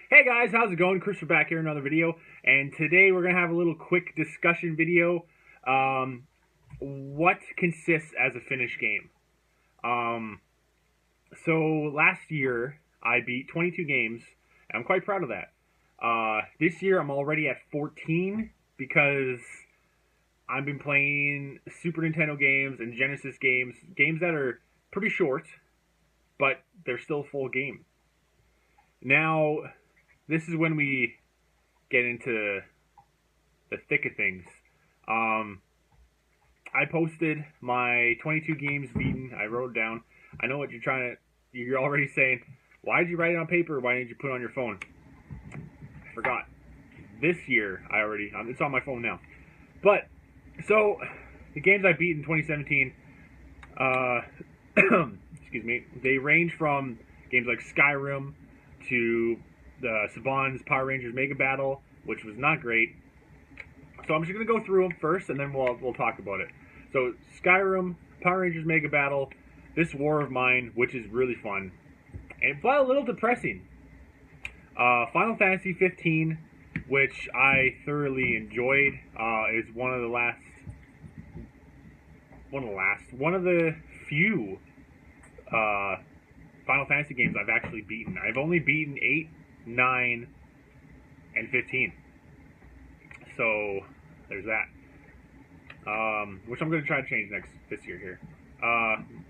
Hey guys, how's it going? Chris, we're back here in another video, and today we're gonna have a little quick discussion video. What consists as a finished game? Um, so last year I beat 22 games. And I'm quite proud of that. This year I'm already at 14 because I've been playing Super Nintendo games and Genesis games, games that are pretty short, but they're still a full game. Now, this is when we get into the thick of things. I posted my 22 games beaten. I wrote it down. I know what you're already saying. Why did you write it on paper? Why didn't you put it on your phone? I forgot. This year, it's on my phone now. But, so, the games I beat in 2017, excuse me, they range from games like Skyrim to the Saban's Power Rangers Mega Battle, which was not great. So I'm just going to go through them first, and then we'll talk about it. So Skyrim, Power Rangers Mega Battle, this War of Mine, which is really fun, and but a little depressing. Final Fantasy 15, which I thoroughly enjoyed, is one of the few Final Fantasy games I've actually beaten. I've only beaten 8, 9, and 15. So there's that. Which I'm going to try to change this year here.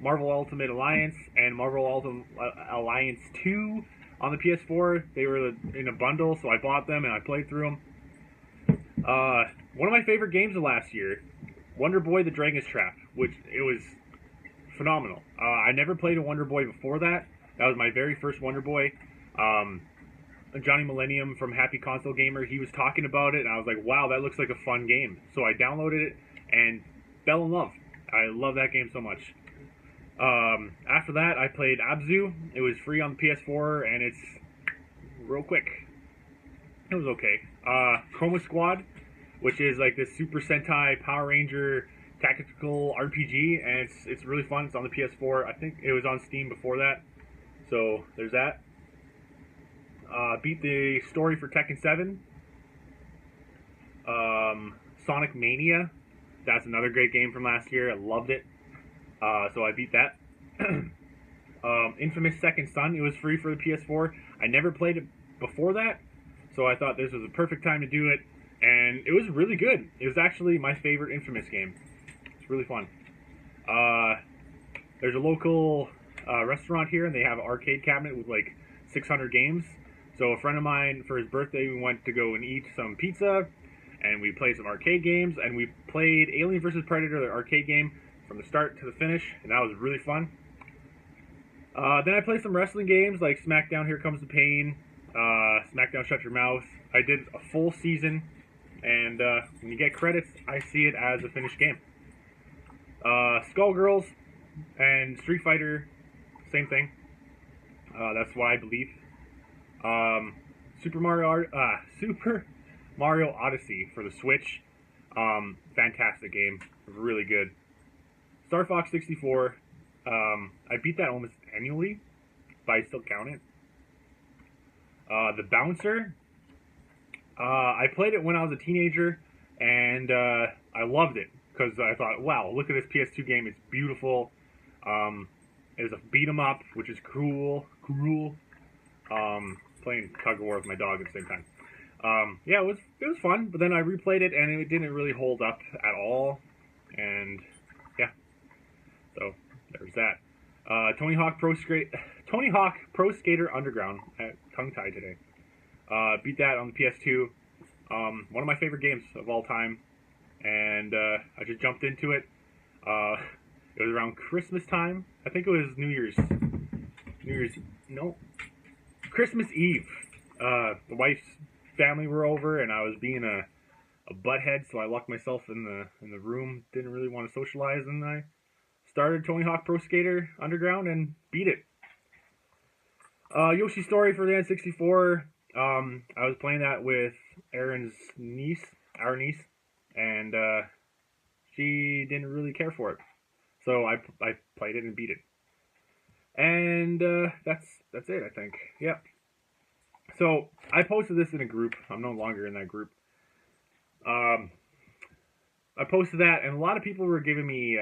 Marvel Ultimate Alliance and Marvel Ultimate Alliance 2 on the PS4. They were in a bundle, so I bought them and I played through them. One of my favorite games of last year, Wonder Boy: The Dragon's Trap, which it was phenomenal. I never played a Wonder Boy before that. That was my very first Wonder Boy. Johnny Millennium from Happy Console Gamer, he was talking about it, and I was like, wow, that looks like a fun game. So I downloaded it and fell in love. I love that game so much. After that, I played Abzu. It was free on the PS4, and it's real quick. It was okay. Chroma Squad, which is like this Super Sentai Power Ranger tactical RPG, and it's really fun. It's on the PS4. I think it was on Steam before that. So there's that. Beat the story for Tekken 7. Sonic Mania. That's another great game from last year. I loved it. So I beat that. Infamous Second Son. It was free for the PS4. I never played it before that, so I thought this was a perfect time to do it. And it was really good. It was actually my favorite Infamous game. It's really fun. There's a local restaurant here, and they have an arcade cabinet with like 600 games. So a friend of mine, for his birthday, we went to go and eat some pizza, and we played some arcade games, and we played Alien vs. Predator, the arcade game, from the start to the finish, and that was really fun. Then I played some wrestling games, like SmackDown Here Comes the Pain, SmackDown Shut Your Mouth. I did a full season, and when you get credits, I see it as a finished game. Skullgirls and Street Fighter, same thing. That's what I believe. Super Mario Odyssey for the Switch. Fantastic game. Really good. Star Fox 64. I beat that almost annually, but I still count it. The Bouncer. I played it when I was a teenager, and I loved it because I thought, wow, look at this PS2 game. It's beautiful. It was a beat 'em up, which is cool. Playing tug of war with my dog at the same time. Yeah, it was fun, but then I replayed it and it didn't really hold up at all. And yeah, so there's that. Tony Hawk Pro Skater Underground. Tongue tied today. Beat that on the PS2. One of my favorite games of all time, and I just jumped into it. It was around Christmas time. I think it was Christmas Eve. The wife's family were over, and I was being a butthead, so I locked myself in the room. Didn't really want to socialize, and I started Tony Hawk Pro Skater Underground and beat it. Yoshi's Story for the N64. I was playing that with our niece, and she didn't really care for it, so I played it and beat it. And that's it, I think. Yep. So I posted this in a group. I'm no longer in that group. I posted that, and a lot of people were giving me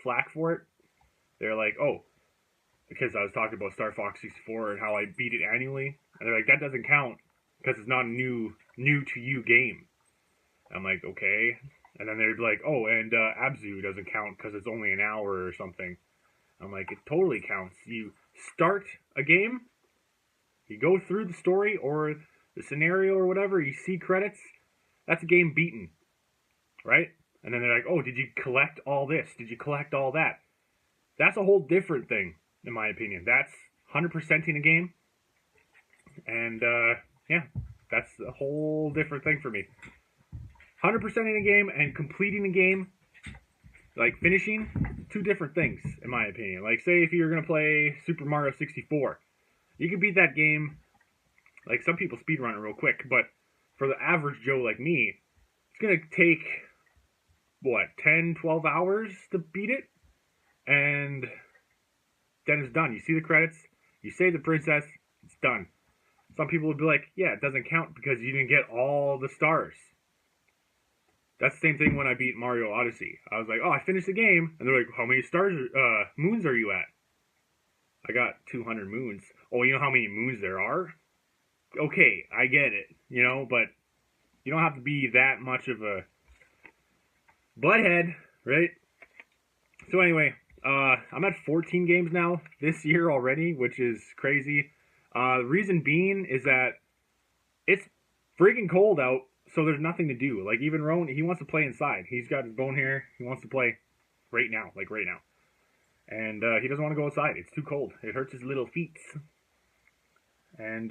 flack for it. They're like, oh, because I was talking about Star Fox 64 and how I beat it annually. And they're like, that doesn't count because it's not a new to you game. I'm like, okay. And then they'd be like, oh, and Abzu doesn't count because it's only an hour or something. I'm like, it totally counts. You start a game, you go through the story or the scenario or whatever, you see credits, that's a game beaten, right? And then they're like, oh, did you collect all this? Did you collect all that? That's a whole different thing, in my opinion. That's 100%ing a game. And, yeah, that's a whole different thing for me. 100%ing a game and completing a game, like finishing, two different things, in my opinion. Like, say if you're going to play Super Mario 64, you can beat that game, like some people speedrun it real quick, but for the average Joe like me, it's going to take, what, 10, 12 hours to beat it? And then it's done. You see the credits, you save the princess, it's done. Some people would be like, yeah, it doesn't count because you didn't get all the stars. That's the same thing when I beat Mario Odyssey. I was like, oh, I finished the game. And they're like, how many moons are you at? I got 200 moons. Oh, you know how many moons there are? Okay, I get it, you know, but you don't have to be that much of a butthead, right? So anyway, I'm at 14 games now this year already, which is crazy. The reason being is that it's freaking cold out, so there's nothing to do. Like, even Rowan, he wants to play inside. He's got his bone here. He wants to play right now, like right now. And he doesn't want to go outside. It's too cold. It hurts his little feet. And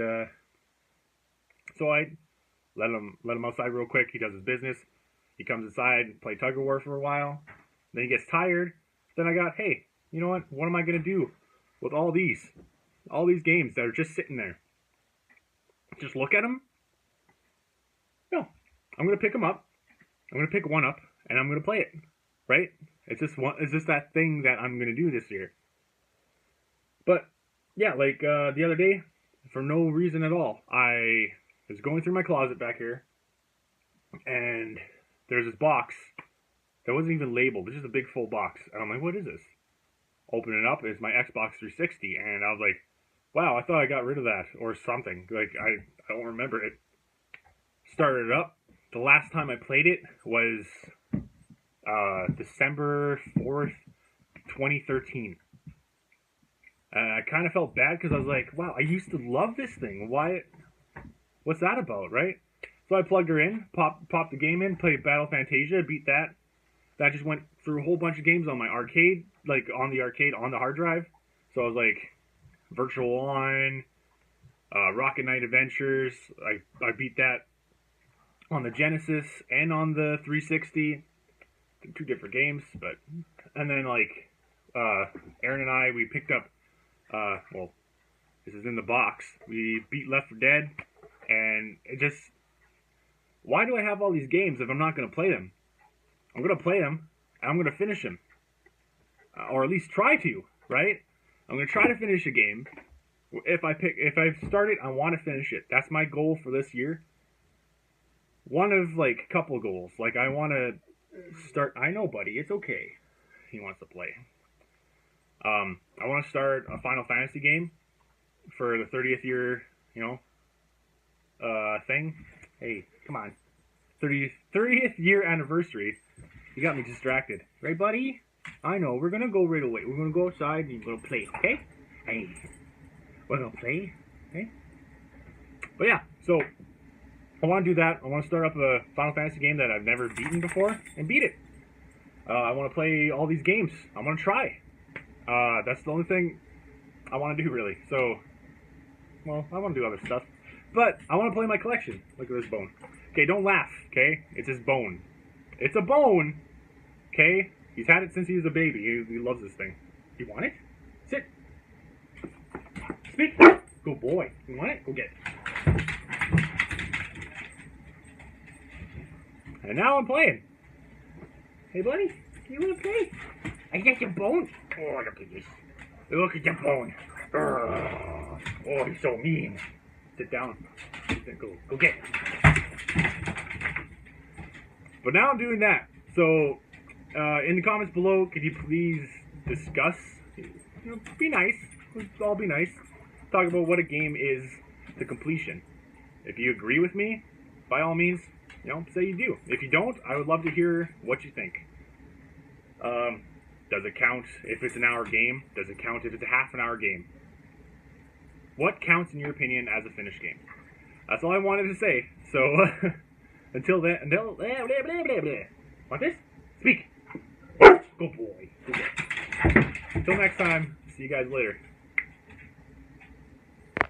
so I let him outside real quick. He does his business. He comes inside, play tug of war for a while. Then he gets tired. Then I got, hey, you know what am I going to do with all these games that are just sitting there? Just look at them? No. I'm going to pick them up. I'm going to pick one up, and I'm going to play it. Right? It's just that thing that I'm going to do this year. But, yeah, like the other day, for no reason at all, I was going through my closet back here, and there's this box that wasn't even labeled. It's just a big full box. And I'm like, what is this? Open it up, it's my Xbox 360. And I was like, wow, I thought I got rid of that or something. Like, I don't remember it. Started it up. The last time I played it was December 4th, 2013. And I kind of felt bad because I was like, wow, I used to love this thing. What's that about, right? So I plugged her in, popped the game in, played Battle Fantasia, beat that. That just went through a whole bunch of games on my arcade, like on the arcade, on the hard drive. So I was like, Virtual On, Rocket Knight Adventures. I beat that on the Genesis and on the 360. Two different games, but and then like Aaron and I, we picked up. Well, this is in the box. We beat Left 4 Dead, and it just. Why do I have all these games if I'm not going to play them? I'm going to play them, and I'm going to finish them. Or at least try to, right? I'm going to try to finish a game. If I start it, I want to finish it. That's my goal for this year. One of, like, a couple goals. Like, I want to start... I know, buddy. It's okay. He wants to play. I want to start a Final Fantasy game for the 30th year, thing. Hey, come on. 30th year anniversary. You got me distracted. Right, buddy? I know. We're going to go right away. We're going to go outside and we're going to play, okay? Hey. We're going to play, okay? But yeah, so I want to do that. I want to start up a Final Fantasy game that I've never beaten before and beat it. I want to play all these games. I want to try. That's the only thing I want to do, really. So, well, I want to do other stuff. But I want to play my collection. Look at this bone. Okay, don't laugh, okay? It's his bone. It's a bone, okay? He's had it since he was a baby. He loves this thing. You want it? Sit. Speak. Good boy. You want it? Go get it. And now I'm playing. Hey, buddy. You want to play? I got your bone. Oh, look at this. Look at your bone. Oh, he's so mean. Sit down. Go get it. But now I'm doing that. So, in the comments below, could you please discuss, be nice, let's all be nice, talk about what a game is to completion. If you agree with me, by all means, say you do. If you don't, I would love to hear what you think. Does it count if it's an hour game? Does it count if it's a half an hour game? What counts in your opinion as a finished game? That's all I wanted to say. So, until then, want this? Speak. Good boy. Until next time, see you guys later.